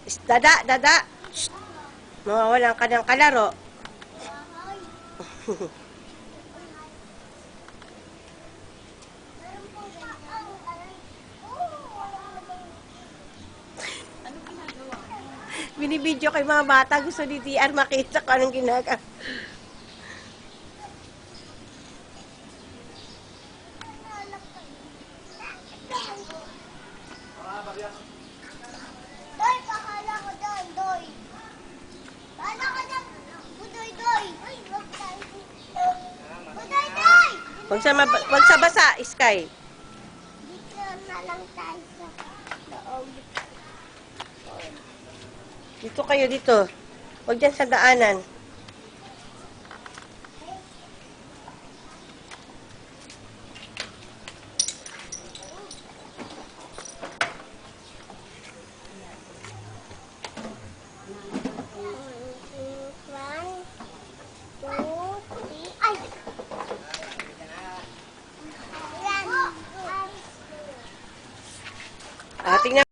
Dada, dada. Shh. Mawawalan ka ng kalaro. Binibidyo kay mga bata. Gusto ni TR makita kung anong ginagawa. Doy, pahala ko doon, Doy. Pahala ka dyan, Budoy, Doy. Ay, wag tayo. Budoy, Doy! Wag sa basa, Sky. Dito na lang tayo sa loob. Dito kayo, dito. Wag dyan sa daanan. One, two, three. Ay! Yan. Tingnan